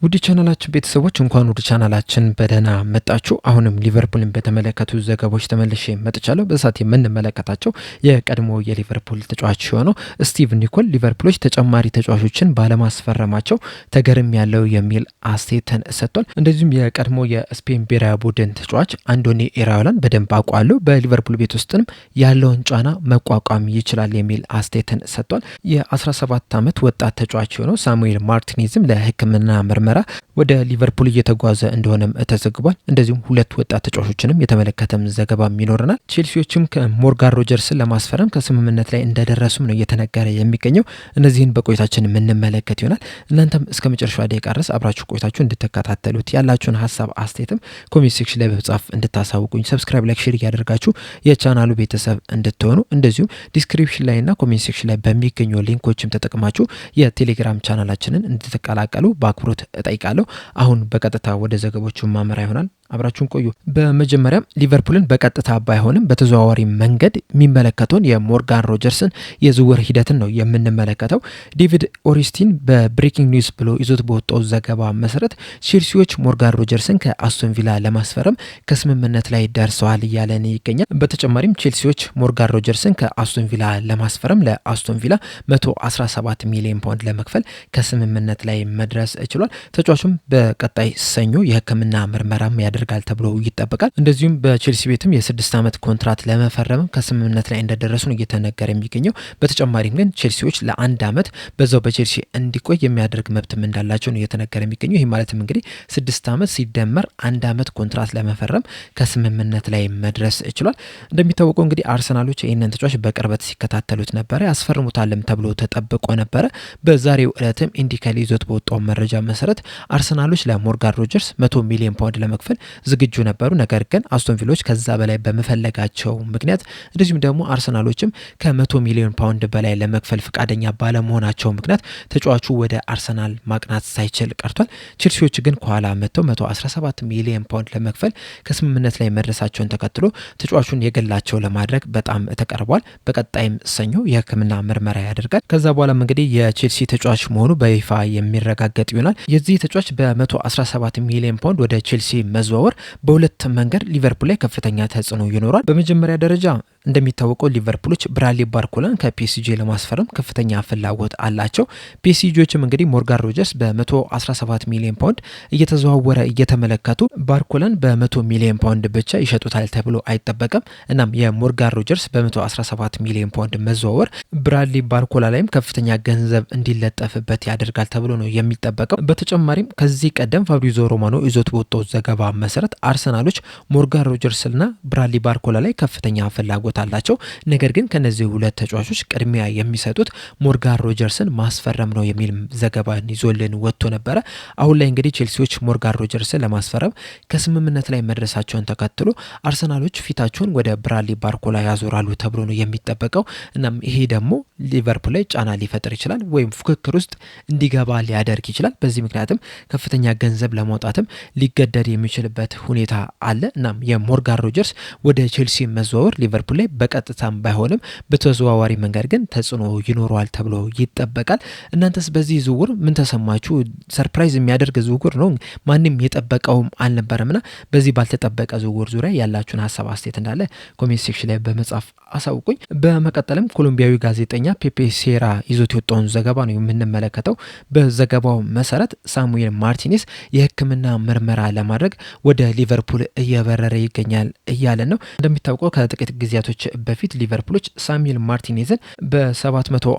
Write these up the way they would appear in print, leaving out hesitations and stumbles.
ውድ ቻናላችን ቤተሰቦች እንኳን ወደ ቻናላችን በደህና መጣችሁ። አሁንም ሊቨርፑልን በተመለከቱ ዘገባዎች ተመልሼ መጥቻለሁ። በሰዓት የምንመለከታቸው የቀድሞ የሊቨርፑል ተጫዋች የሆነው ስቲቭ ኒኮል ሊቨርፑሎች ተጨማሪ ተጫዋቾችን ባለማስፈረማቸው ተገርም ያለው የሚል አስተያየትን ሰጥቷል። እንደዚሁም የቀድሞ የስፔን ብሔራዊ ቡድን ተጫዋች አንዶኒ ኢራዮላን በደንብ አውቃለሁ፣ በሊቨርፑል ቤት ውስጥም ያለውን ጫና መቋቋም ይችላል የሚል አስተያየትን ሰጥቷል። የ17 ዓመት ወጣት ተጫዋች የሆነው ሳሙኤል ማርቲኔዝም ለሕክምና ምርመራ ወደ ሊቨርፑል እየተጓዘ እንደሆነም ተዘግቧል። እንደዚሁም ሁለት ወጣት ተጫዋቾችንም የተመለከተም ዘገባም ይኖረናል። ቼልሲዎችም ከሞርጋን ሮጀርስን ለማስፈረም ከስምምነት ላይ እንደደረሱም ነው እየተነገረ የሚገኘው። እነዚህን በቆይታችን የምንመለከት ይሆናል። እናንተም እስከ መጨረሻው ደቂቃ ድረስ አብራችሁ ቆይታችሁ እንድትከታተሉት ያላችሁን ሀሳብ አስተያየትም ኮሜንት ሴክሽን ላይ በመጻፍ እንድታሳውቁኝ፣ ሰብስክራይብ፣ ላይክ፣ ሼር እያደረጋችሁ የቻናሉ ቤተሰብ እንድትሆኑ እንደዚሁም ዲስክሪፕሽን ላይና ኮሜንት ሴክሽን ላይ በሚገኙ ሊንኮችም ተጠቅማችሁ የቴሌግራም ቻናላችንን እንድትቀላቀሉ በአክብሮት እጠይቃለሁ። አሁን በቀጥታ ወደ ዘገቦቹ ማመራ ይሆናል። አብራችሁን ቆዩ። በመጀመሪያም ሊቨርፑልን በቀጥታ ባይሆንም በተዘዋዋሪ መንገድ የሚመለከተውን የሞርጋን ሮጀርስን የዝውውር ሂደትን ነው የምንመለከተው። ዴቪድ ኦሪስቲን በብሬኪንግ ኒውስ ብሎ ይዞት በወጣው ዘገባ መሰረት ቼልሲዎች ሞርጋን ሮጀርስን ከአስቶን ቪላ ለማስፈረም ከስምምነት ላይ ደርሰዋል እያለን ይገኛል። በተጨማሪም ቼልሲዎች ሞርጋን ሮጀርስን ከአስቶን ቪላ ለማስፈረም ለአስቶን ቪላ 117 ሚሊዮን ፓውንድ ለመክፈል ከስምምነት ላይ መድረስ ችሏል። ተጫዋቹም በቀጣይ ሰኞ የሕክምና ምርመራም ያደርጋል ተብሎ ይጠበቃል። እንደዚሁም በቼልሲ ቤትም የ6 ዓመት ኮንትራት ለመፈረም ከስምምነት ላይ እንደደረሱ ነው እየተነገረ የሚገኘው። በተጨማሪም ግን ቼልሲዎች ለአንድ ዓመት በዛው በቼልሲ እንዲቆይ የሚያደርግ መብትም እንዳላቸው ነው እየተነገረ የሚገኘው። ይህ ማለትም እንግዲህ 6 ዓመት ሲደመር 1 ዓመት ኮንትራት ለመፈረም ከስምምነት ላይ መድረስ ችሏል። እንደሚታወቀው እንግዲህ አርሰናሎች ይህንን ተጫዋች በቅርበት ሲከታተሉት ነበረ፣ ያስፈርሙታልም ተብሎ ተጠብቆ ነበረ። በዛሬው ዕለትም ኢንዲካሊ ይዞት በወጣው መረጃ መሰረት አርሰናሎች ለሞርጋን ሮጀርስ 100 ሚሊዮን ፓውንድ ለመክፈል ዝግጁ ነበሩ። ነገር ግን አስቶን ቪሎች ከዛ በላይ በመፈለጋቸው ምክንያት እንደዚሁም ደግሞ አርሰናሎችም ከ100 ሚሊዮን ፓውንድ በላይ ለመክፈል ፈቃደኛ ባለመሆናቸው ምክንያት ተጫዋቹ ወደ አርሰናል ማቅናት ሳይችል ቀርቷል። ቼልሲዎች ግን ከኋላ መጥተው 117 ሚሊዮን ፓውንድ ለመክፈል ከስምምነት ላይ መድረሳቸውን ተከትሎ ተጫዋቹን የግላቸው ለማድረግ በጣም ተቀርቧል። በቀጣይም ሰኞ የሕክምና ምርመራ ያደርጋል። ከዛ በኋላም እንግዲህ የቼልሲ ተጫዋች መሆኑ በይፋ የሚረጋገጥ ይሆናል። የዚህ ተጫዋች በ117 ሚሊዮን ፓውንድ ወደ ቼልሲ መዘዋወር በሁለት መንገድ ሊቨርፑል ላይ ከፍተኛ ተጽዕኖ ይኖራል። በመጀመሪያ ደረጃ እንደሚታወቀው ሊቨርፑሎች ብራድሊ ባርኮላን ከፒኤስጂ ለማስፈረም ከፍተኛ ፍላጎት አላቸው። ፒኤስጂዎችም እንግዲህ ሞርጋን ሮጀርስ በ117 ሚሊዮን ፓውንድ እየተዘዋወረ እየተመለከቱ ባርኮላን በ100 ሚሊዮን ፓውንድ ብቻ ይሸጡታል ተብሎ አይጠበቅም። እናም የሞርጋን ሮጀርስ በ117 ሚሊዮን ፓውንድ መዘዋወር ብራድሊ ባርኮላ ላይም ከፍተኛ ገንዘብ እንዲለጠፍበት ያደርጋል ተብሎ ነው የሚጠበቀው። በተጨማሪም ከዚህ ቀደም ፋብሪዞ ሮማኖ ይዞት በወጣው ዘገባ መሰረት አርሰናሎች ሞርጋን ሮጀርስና ብራድሊ ባርኮላ ላይ ከፍተኛ ፍላጎት አላቸው። ነገር ግን ከነዚህ ሁለት ተጫዋቾች ቅድሚያ የሚሰጡት ሞርጋን ሮጀርስን ማስፈረም ነው የሚል ዘገባን ይዞልን ወጥቶ ነበረ። አሁን ላይ እንግዲህ ቼልሲዎች ሞርጋን ሮጀርስን ለማስፈረም ከስምምነት ላይ መድረሳቸውን ተከትሎ አርሰናሎች ፊታቸውን ወደ ብራድሊ ባርኮላ ያዞራሉ ተብሎ ነው የሚጠበቀው። እናም ይሄ ደግሞ ሊቨርፑል ላይ ጫና ሊፈጥር ይችላል ወይም ፉክክር ውስጥ እንዲገባ ሊያደርግ ይችላል። በዚህ ምክንያትም ከፍተኛ ገንዘብ ለማውጣትም ሊገደድ የሚችልበት ሁኔታ አለ። እናም የሞርጋን ሮጀርስ ወደ ቼልሲ መዘዋወር ሊቨርፑል ላይ በቀጥታም ባይሆንም በተዘዋዋሪ መንገድ ግን ተጽዕኖ ይኖረዋል ተብሎ ይጠበቃል። እናንተስ በዚህ ዝውውር ምን ተሰማችሁ? ሰርፕራይዝ የሚያደርግ ዝውውር ነው፣ ማንም የጠበቀውም አልነበረምና በዚህ ባልተጠበቀ ዝውውር ዙሪያ ያላችሁን ሀሳብ አስተያየት እንዳለ ኮሜንት ሴክሽን ላይ በመጻፍ አሳውቁኝ። በመቀጠልም ኮሎምቢያዊ ጋዜጠኛ ፔፔ ሴራ ይዞት የወጣውን ዘገባ ነው የምንመለከተው። በዘገባው መሰረት ሳሙኤል ማርቲኔዝ የሕክምና ምርመራ ለማድረግ ወደ ሊቨርፑል እየበረረ ይገኛል እያለ ነው። እንደሚታወቀው ከጥቂት ጊዜያቶች በፊት ሊቨርፑሎች ሳሙኤል ማርቲኔዝን በ740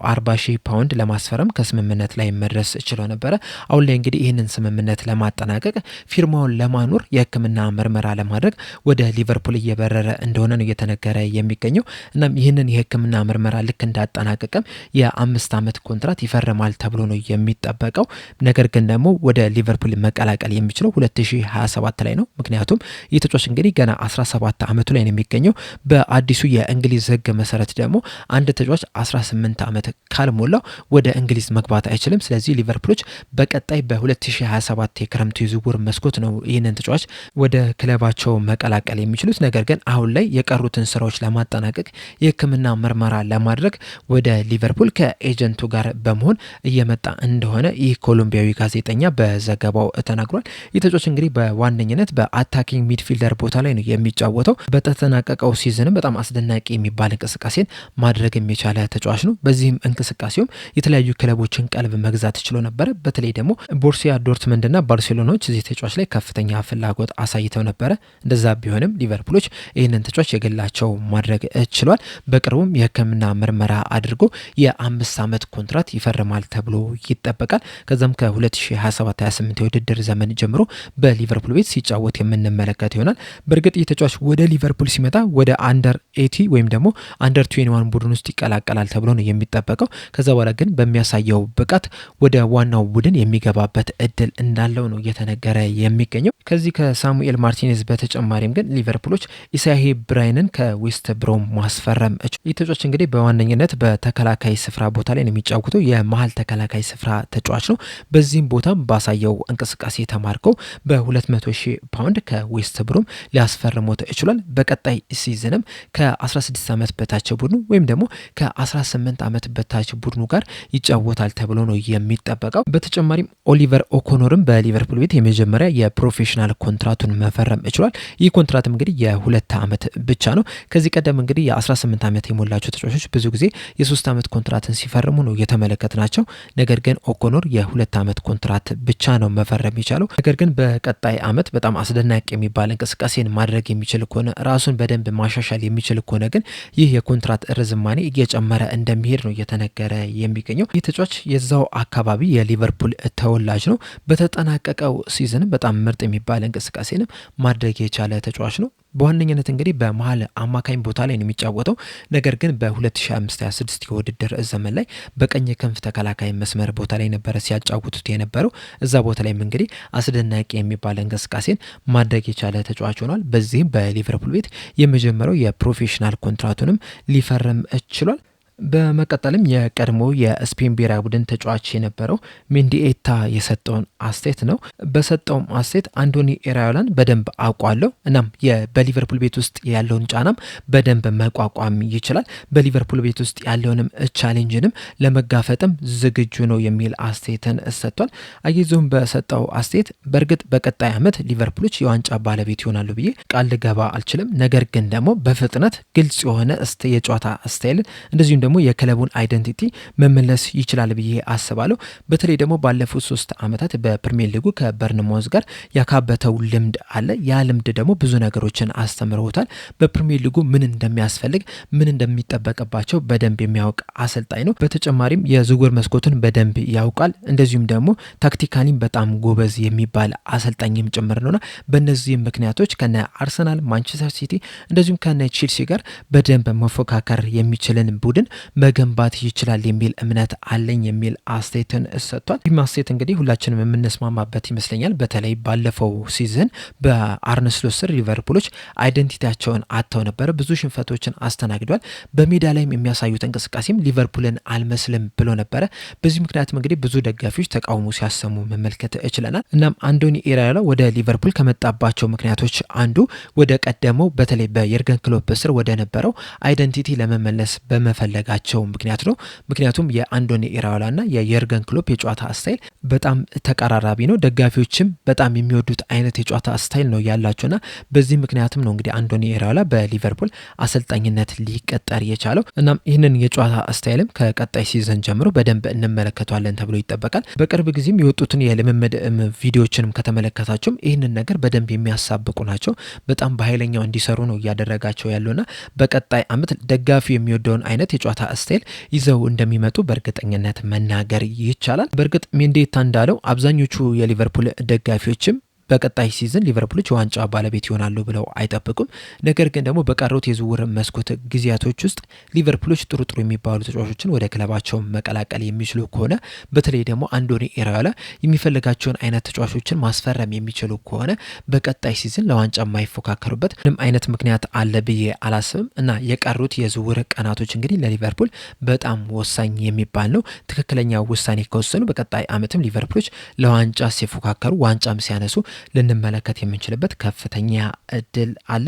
ሺህ ፓውንድ ለማስፈረም ከስምምነት ላይ መድረስ ችለው ነበረ። አሁን ላይ እንግዲህ ይህንን ስምምነት ለማጠናቀቅ ፊርማውን ለማኖር የሕክምና ምርመራ ለማድረግ ወደ ሊቨርፑል እየበረረ እንደሆነ ነው እየተነገረ የሚገኘው። እናም ይህንን የሕክምና ምርመራ ልክ እንዳጠናቀቀም የ5 ዓመት ኮንትራት ይፈርማል ተብሎ ነው የሚጠበቀው። ነገር ግን ደግሞ ወደ ሊቨርፑል መቀላቀል የሚችለው 2027 ላይ ነው። ምክንያቱም ይህ ተጫዋች እንግዲህ ገና 17 ዓመቱ ላይ ነው የሚገኘው። በአዲሱ የእንግሊዝ ሕግ መሰረት ደግሞ አንድ ተጫዋች 18 ዓመት ካልሞላው ወደ እንግሊዝ መግባት አይችልም። ስለዚህ ሊቨርፑሎች በቀጣይ በ2027 የክረምቱ የዝውውር መስኮት ነው ይህንን ተጫዋች ወደ ክለባቸው መቀላቀል የሚችሉት። ነገር ግን አሁን ላይ የቀሩትን ስራዎች ለማጠናቀቅ የሕክምና ምርመራ ለማድረግ ወደ ሊቨርፑል ከኤጀንቱ ጋር በመሆን እየመጣ እንደሆነ ይህ ኮሎምቢያዊ ጋዜጠኛ በዘገባው ተናግሯል። ይህ ተጫዋች እንግዲህ በዋነኝነት በአታኪንግ ሚድፊልደር ቦታ ላይ ነው የሚጫወተው። በተጠናቀቀው ሲዝንም በጣም አስደናቂ የሚባል እንቅስቃሴን ማድረግ የቻለ ተጫዋች ነው። በዚህም እንቅስቃሴውም የተለያዩ ክለቦችን ቀልብ መግዛት ችሎ ነበረ። በተለይ ደግሞ ቦርሲያ ዶርትመንድና ባርሴሎናዎች እዚህ ተጫዋች ላይ ከፍተኛ ፍላጎት አሳይተው ነበረ። እንደዛ ቢሆንም ሊቨርፑሎች ይህንን ተጫዋች የግላቸው ማድረግ ችሏል። በቅርቡም የሕክምና ምርመራ አድርጎ የ5 ዓመት ኮንትራት ይፈርማል ተብሎ ይጠበቃል። ከዛም ከ2027/28 የውድድር ዘመን ጀምሮ በሊቨርፑል ቤት ሲጫወት የምንመለከት ይሆናል። በእርግጥ ይህ ተጫዋች ወደ ሊቨርፑል ሲመጣ ወደ አንደር 80 ወይም ደግሞ አንደር 21 ቡድን ውስጥ ይቀላቀላል ተብሎ ነው የሚጠበቀው። ከዛ በኋላ ግን በሚያሳየው ብቃት ወደ ዋናው ቡድን የሚገባበት እድል እንዳለው ነው እየተነገረ የሚገኘው። ከዚህ ከሳሙኤል ማርቲኔዝ በተጨማሪም ግን ሊቨርፑሎች ኢሳሂ ብራይንን ከዌስት ብሮም ማስፈረም ይህ ተጫዋች እንግዲህ በዋነኝነት በተከላካይ ስፍራ ቦታ ላይ ነው የሚጫወተው። የመሀል ተከላካይ ስፍራ ተጫዋች ነው። በዚህም ቦታም ባሳየው እንቅስቃሴ ተማርከው በ200,000 ፓውንድ ከዌስት ብሮም ሊያስፈርሞት ይችላል። በቀጣይ ሲዝንም ከ16 ዓመት በታች ቡድኑ ወይም ደግሞ ከ18 ዓመት በታች ቡድኑ ጋር ይጫወታል ተብሎ ነው የሚጠበቀው። በተጨማሪም ኦሊቨር ኦኮኖርም በሊቨርፑል ቤት የመጀመሪያ የፕሮፌሽናል ኮንትራቱን መፈረም ይችላል። ይህ ኮንትራትም እንግዲህ የ2 ዓመት ብቻ ነው። ከዚህ ቀደም እንግዲህ የ18 ዓመት የሞላቸው ተጫዋቾች ብዙ ጊዜ የ3 ዓመት ኮንትራትን ሲፈርሙ ነው የተመለከት ናቸው። ነገር ግን ኦኮኖር የ2 ዓመት ኮንትራት ብቻ ነው መፈረም የቻለው። ነገር ግን በቀጣይ ዓመት በጣም አስደናቂ የሚባል እንቅስቃሴን ማድረግ የሚችል ከሆነ ራሱን በደንብ ማሻሻል የሚችል ከሆነ ግን ይህ የኮንትራት ርዝማኔ እየጨመረ እንደሚሄድ ነው እየተነገረ የሚገኘው። ይህ ተጫዋች የዛው አካባቢ የሊቨርፑል ተወላጅ ነው። በተጠናቀቀው ሲዝንም በጣም ምርጥ የሚባል እንቅስቃሴንም ማድረግ የቻለ ተጫዋች ነው። በዋነኝነት እንግዲህ በመሀል አማካኝ ቦታ ላይ ነው የሚጫወተው። ነገር ግን በ2025/26 የውድድር ዘመን ላይ በቀኝ ክንፍ ተከላካይ መስመር ቦታ ላይ ነበረ ሲያጫውቱት የነበረው። እዛ ቦታ ላይም እንግዲህ አስደናቂ የሚባል እንቅስቃሴን ማድረግ የቻለ ተጫዋች ሆኗል። በዚህም በሊቨርፑል ቤት የመጀመሪያው የፕሮፌሽናል ኮንትራቱንም ሊፈርም ችሏል። በመቀጠልም የቀድሞ የስፔን ብሔራዊ ቡድን ተጫዋች የነበረው ሜንዲኤታ የሰጠውን አስተያየት ነው። በሰጠውም አስተያየት አንቶኒ ኢራዮላን በደንብ አውቋለሁ፣ እናም በሊቨርፑል ቤት ውስጥ ያለውን ጫናም በደንብ መቋቋም ይችላል፣ በሊቨርፑል ቤት ውስጥ ያለውንም ቻሌንጅንም ለመጋፈጥም ዝግጁ ነው የሚል አስተያየትን ሰጥቷል። አያይዞም በሰጠው አስተያየት በእርግጥ በቀጣይ ዓመት ሊቨርፑሎች የዋንጫ ባለቤት ይሆናሉ ብዬ ቃል ልገባ አልችልም፣ ነገር ግን ደግሞ በፍጥነት ግልጽ የሆነ የጨዋታ ስታይልን እንደዚሁም ደግሞ የክለቡን አይደንቲቲ መመለስ ይችላል ብዬ አስባለሁ። በተለይ ደግሞ ባለፉት 3 ዓመታት በፕሪሚየር ሊጉ ከበርንማውዝ ጋር ያካበተው ልምድ አለ። ያ ልምድ ደግሞ ብዙ ነገሮችን አስተምረውታል። በፕሪሚየር ሊጉ ምን እንደሚያስፈልግ ምን እንደሚጠበቅባቸው በደንብ የሚያውቅ አሰልጣኝ ነው። በተጨማሪም የዝውውር መስኮቱን በደንብ ያውቃል። እንደዚሁም ደግሞ ታክቲካሊም በጣም ጎበዝ የሚባል አሰልጣኝም ጭምር ነውና በእነዚህም ምክንያቶች ከነ አርሰናል፣ ማንቸስተር ሲቲ እንደዚሁም ከነ ቼልሲ ጋር በደንብ መፎካከር የሚችልን ቡድን መገንባት ይችላል የሚል እምነት አለኝ የሚል አስተያየትን ሰጥቷል። ይህ አስተያየት እንግዲህ ሁላችንም የምንስማማበት ይመስለኛል። በተለይ ባለፈው ሲዝን በአርነ ስሎት ስር ሊቨርፑሎች አይደንቲቲያቸውን አጥተው ነበረ። ብዙ ሽንፈቶችን አስተናግዷል። በሜዳ ላይም የሚያሳዩት እንቅስቃሴም ሊቨርፑልን አልመስልም ብሎ ነበረ። በዚህ ምክንያትም እንግዲህ ብዙ ደጋፊዎች ተቃውሞ ሲያሰሙ መመልከት ይችላል። እናም አንቶኒ ኢራዮላ ወደ ሊቨርፑል ከመጣባቸው ምክንያቶች አንዱ ወደ ቀደመው በተለይ በየርገን ክሎፕ ስር ወደ ነበረው አይደንቲቲ ለመመለስ በመፈለጋቸው ምክንያት ነው። ምክንያቱም የአንቶኒ ኢራዮላና የየርገን ክሎፕ የጨዋታ ስታይል በጣም ተቀራራቢ ነው። ደጋፊዎችም በጣም የሚወዱት አይነት የጨዋታ ስታይል ነው ያላቸውና በዚህ ምክንያትም ነው እንግዲህ አንቶኒ ኢራዮላ በሊቨርፑል አሰልጣኝነት ሊቀጠር የቻለው። እናም ይህንን የጨዋታ ስታይልም ከቀጣይ ሲዝን ጀምሮ በደንብ እንመለከተዋለን ተብሎ ይጠበቃል። በቅርብ ጊዜም የወጡትን የልምምድ ቪዲዮዎችንም ከተመለከታቸውም ይህንን ነገር በደንብ የሚያሳብቁ ናቸው። በጣም በኃይለኛው እንዲሰሩ ነው እያደረጋቸው ያለውና በቀጣይ ዓመት ደጋፊው የሚወደውን አይነት የጨዋታ ስታይል ይዘው እንደሚመጡ በእርግጠኝነት መናገር ይቻላል። በእርግጥ ሜንዴታ እንዳለው አብዛኞቹ የሊቨርፑል ደጋፊዎችም በቀጣይ ሲዝን ሊቨርፑሎች ዋንጫ ባለቤት ይሆናሉ ብለው አይጠብቁም። ነገር ግን ደግሞ በቀሩት የዝውውር መስኮት ጊዜያቶች ውስጥ ሊቨርፑሎች ጥሩ የሚባሉ ተጫዋቾችን ወደ ክለባቸው መቀላቀል የሚችሉ ከሆነ በተለይ ደግሞ አንዶኒ ኢራዮላ የሚፈልጋቸውን አይነት ተጫዋቾችን ማስፈረም የሚችሉ ከሆነ በቀጣይ ሲዝን ለዋንጫ የማይፎካከሩበት ምንም አይነት ምክንያት አለ ብዬ አላስብም እና የቀሩት የዝውውር ቀናቶች እንግዲህ ለሊቨርፑል በጣም ወሳኝ የሚባል ነው። ትክክለኛ ውሳኔ ከወሰኑ በቀጣይ ዓመትም ሊቨርፑሎች ለዋንጫ ሲፎካከሩ ዋንጫም ሲያነሱ ልንመለከት የምንችልበት ከፍተኛ እድል አለ።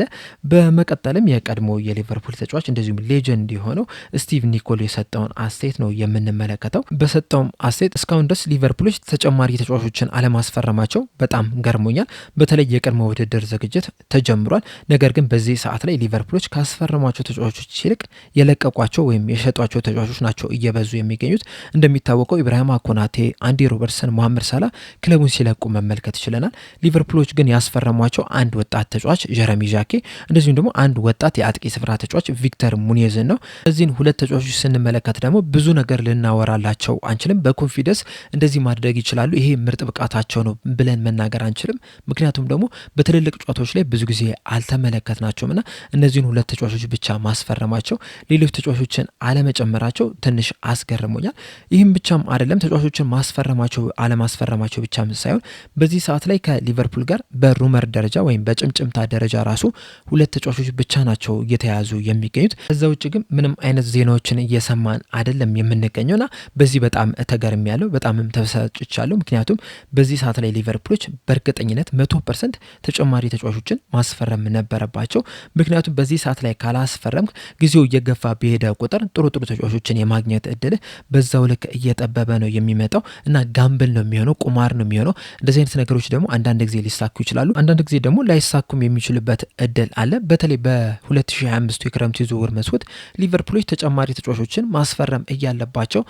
በመቀጠልም የቀድሞ የሊቨርፑል ተጫዋች እንደዚሁም ሌጀንድ የሆነው ስቲቭ ኒኮል የሰጠውን አስተያየት ነው የምንመለከተው። በሰጠውም አስተያየት እስካሁን ድረስ ሊቨርፑሎች ተጨማሪ ተጫዋቾችን አለማስፈረማቸው በጣም ገርሞኛል። በተለይ የቅድመ ውድድር ዝግጅት ተጀምሯል። ነገር ግን በዚህ ሰዓት ላይ ሊቨርፑሎች ካስፈረሟቸው ተጫዋቾች ይልቅ የለቀቋቸው ወይም የሸጧቸው ተጫዋቾች ናቸው እየበዙ የሚገኙት። እንደሚታወቀው ኢብራሂማ ኮናቴ፣ አንዲ ሮበርትሰን፣ መሐመድ ሳላ ክለቡን ሲለቁ መመልከት ይችለናል። ሊቨርፑሎች ግን ያስፈረሟቸው አንድ ወጣት ተጫዋች ጀረሚ ዣኬ እንደዚሁም ደግሞ አንድ ወጣት የአጥቂ ስፍራ ተጫዋች ቪክተር ሙኒየዝን ነው። እዚህን ሁለት ተጫዋቾች ስንመለከት ደግሞ ብዙ ነገር ልናወራላቸው አንችልም። በኮንፊደንስ እንደዚህ ማድረግ ይችላሉ፣ ይሄ ምርጥ ብቃታቸው ነው ብለን መናገር አንችልም። ምክንያቱም ደግሞ በትልልቅ ጨዋታዎች ላይ ብዙ ጊዜ አልተመለከትናቸውም እና እነዚህን ሁለት ተጫዋቾች ብቻ ማስፈረማቸው ሌሎች ተጫዋቾችን አለመጨመራቸው ትንሽ አስገርሞኛል። ይህም ብቻም አይደለም ተጫዋቾችን ማስፈረማቸው አለማስፈረማቸው ብቻም ሳይሆን በዚህ ሰዓት ላይ ከሊቨርፑል ጋር በሩመር ደረጃ ወይም በጭምጭምታ ደረጃ ራሱ ሁለት ተጫዋቾች ብቻ ናቸው እየተያዙ የሚገኙት። ከዛ ውጭ ግን ምንም አይነት ዜናዎችን እየሰማን አይደለም የምንገኘውና በዚህ በጣም ተገርሜያለሁ፣ በጣምም ተበሳጭቻለሁ። ምክንያቱም በዚህ ሰዓት ላይ ሊቨርፑሎች በእርግጠኝነት 100% ተጨማሪ ተጫዋቾችን ማስፈረም ነበረባቸው። ምክንያቱም በዚህ ሰዓት ላይ ካላስፈረምክ ጊዜው እየገፋ በሄደ ቁጥር ጥሩ ተጫዋቾችን የማግኘት እድል በዛው ልክ እየጠበበ ነው የሚመጣው እና ጋምብል ነው የሚሆነው፣ ቁማር ነው የሚሆነው። እንደዚህ አይነት ነገሮች ደግሞ አንዳንድ ጊዜ ሊሳኩ ይችላሉ፣ አንዳንድ ጊዜ ደግሞ ላይሳኩም የሚችሉበት እድል አለ። በተለይ በ2025 የክረምት የዝውውር መስኮት ሊቨርፑሎች ተጨማሪ ተጫዋቾችን ማስፈረም እያለባቸው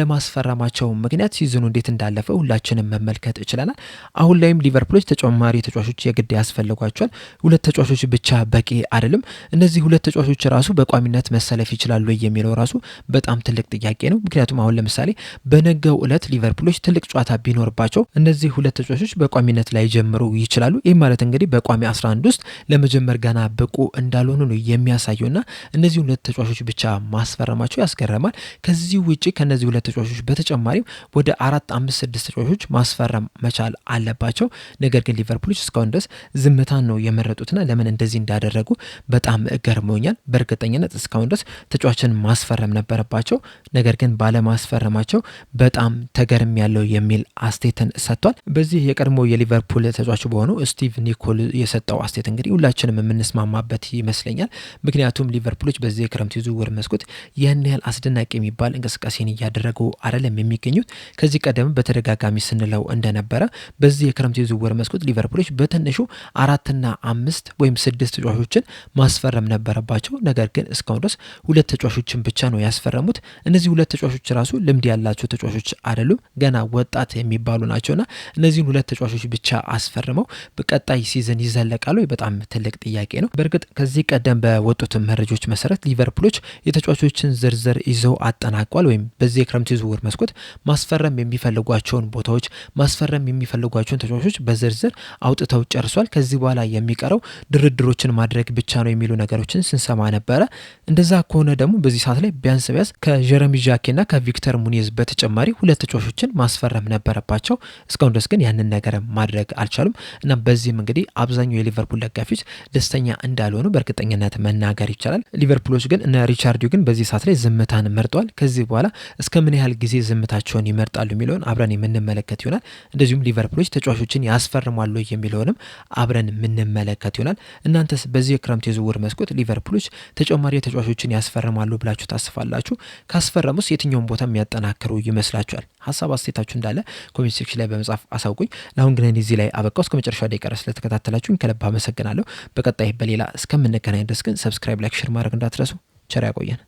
ባለማስፈረማቸው ምክንያት ሲዝኑ እንዴት እንዳለፈ ሁላችንም መመልከት ይችላል። አሁን ላይም ሊቨርፑሎች ተጨማሪ ተጫዋቾች የግድ ያስፈልጓቸዋል። ሁለት ተጫዋቾች ብቻ በቂ አይደለም። እነዚህ ሁለት ተጫዋቾች ራሱ በቋሚነት መሰለፍ ይችላሉ የሚለው ራሱ በጣም ትልቅ ጥያቄ ነው። ምክንያቱም አሁን ለምሳሌ በነገው ዕለት ሊቨርፑሎች ትልቅ ጨዋታ ቢኖርባቸው እነዚህ ሁለት ተጫዋቾች በቋሚነት ላይ ጀምሩ ይችላሉ። ይህ ማለት እንግዲህ በቋሚ 11 ውስጥ ለመጀመር ገና ብቁ እንዳልሆኑ ነው የሚያሳየውና እነዚህ ሁለት ተጫዋቾች ብቻ ማስፈረማቸው ያስገርማል። ከዚህ ውጪ ከነዚህ ሁለት ተጫዋቾች በተጨማሪም ወደ 4፣ 5፣ 6 ተጫዋቾች ማስፈረም መቻል አለባቸው። ነገር ግን ሊቨርፑሎች እስካሁን ድረስ ዝምታን ነው የመረጡትና ለምን እንደዚህ እንዳደረጉ በጣም ገርሞኛል። በእርግጠኝነት እስካሁን ድረስ ተጫዋችን ማስፈረም ነበረባቸው። ነገር ግን ባለማስፈረማቸው በጣም ተገርም ያለው የሚል አስተያየትን ሰጥቷል። በዚህ የቀድሞ የሊቨርፑል ተጫዋች በሆነው ስቲቭ ኒኮል የሰጠው አስተያየት እንግዲህ ሁላችንም የምንስማማበት ይመስለኛል። ምክንያቱም ሊቨርፑሎች በዚህ የክረምት የዝውውር መስኮት ያን ያህል አስደናቂ የሚባል እንቅስቃሴን እያደረጉ አይደለም የሚገኙት። ከዚህ ቀደም በተደጋጋሚ ስንለው እንደነበረ በዚህ የክረምት የዝውውር መስኮት ሊቨርፑሎች በትንሹ 4 እና 5 ወይም 6 ተጫዋቾችን ማስፈረም ነበረባቸው። ነገር ግን እስካሁን ድረስ ሁለት ተጫዋቾችን ብቻ ነው ያስፈረሙት። እነዚህ ሁለት ተጫዋቾች ራሱ ልምድ ያላቸው ተጫዋቾች አይደሉም፣ ገና ወጣት የሚባሉ ናቸውና እነዚህን ሁለት ተጫዋቾች ብቻ አስፈርመው በቀጣይ ሲዝን ይዘለቃሉ? በጣም ትልቅ ጥያቄ ነው። በእርግጥ ከዚህ ቀደም በወጡት መረጃዎች መሰረት ሊቨርፑሎች የተጫዋቾችን ዝርዝር ይዘው አጠናቋል። ወይም በዚህ የክረምት የዝውውር መስኮት ማስፈረም የሚፈልጓቸውን ቦታዎች ማስፈረም የሚፈልጓቸውን ተጫዋቾች በዝርዝር አውጥተው ጨርሷል። ከዚህ በኋላ የሚቀረው ድርድሮችን ማድረግ ብቻ ነው የሚሉ ነገሮችን ስንሰማ ነበረ። እንደዛ ከሆነ ደግሞ በዚህ ሰዓት ላይ ቢያንስ ከጀረሚ ዣኬና ከቪክተር ሙኒየዝ በተጨማሪ ሁለት ተጫዋቾችን ማስፈረም ነበረባቸው። እስካሁን ድረስ ግን ያንን ነገር ማድረግ አልቻሉም እና በዚህም እንግዲህ አብዛኛው የሊቨርፑል ደጋፊዎች ደስተኛ እንዳልሆኑ በእርግጠኝነት መናገር ይቻላል። ሊቨርፑሎች ግን እነ ሪቻርድ ግን በዚህ ሰዓት ላይ ዝምታን መርጠዋል። ከዚህ በኋላ እስከ ምን ያህል ጊዜ ዝምታቸውን ይመርጣሉ የሚለውን አብረን የምንመለከት ይሆናል። እንደዚሁም ሊቨርፑሎች ተጫዋቾችን ያስፈርማሉ የሚለውንም አብረን የምንመለከት ይሆናል። እናንተስ በዚህ የክረምት የዝውውር መስኮት ሊቨርፑሎች ተጨማሪ ተጫዋቾችን ያስፈርማሉ ብላችሁ ታስባላችሁ? ካስፈረሙስ የትኛውን ቦታ የሚያጠናክሩ ይመስላችኋል? ሀሳብ አስተያየታችሁ እንዳለ ኮሜንት ሴክሽን ላይ በመጻፍ አሳውቁኝ። ለአሁን ግን እዚህ ላይ አበቃው። እስከ መጨረሻ ደቂቃ ስለተከታተላችሁኝ ከልብ አመሰግናለሁ። በቀጣይ በሌላ እስከምንገናኝ ድረስ ግን ሰብስክራይብ፣ ላይክ፣ ሼር ማድረግ እንዳትረሱ። ቸር ያቆየን።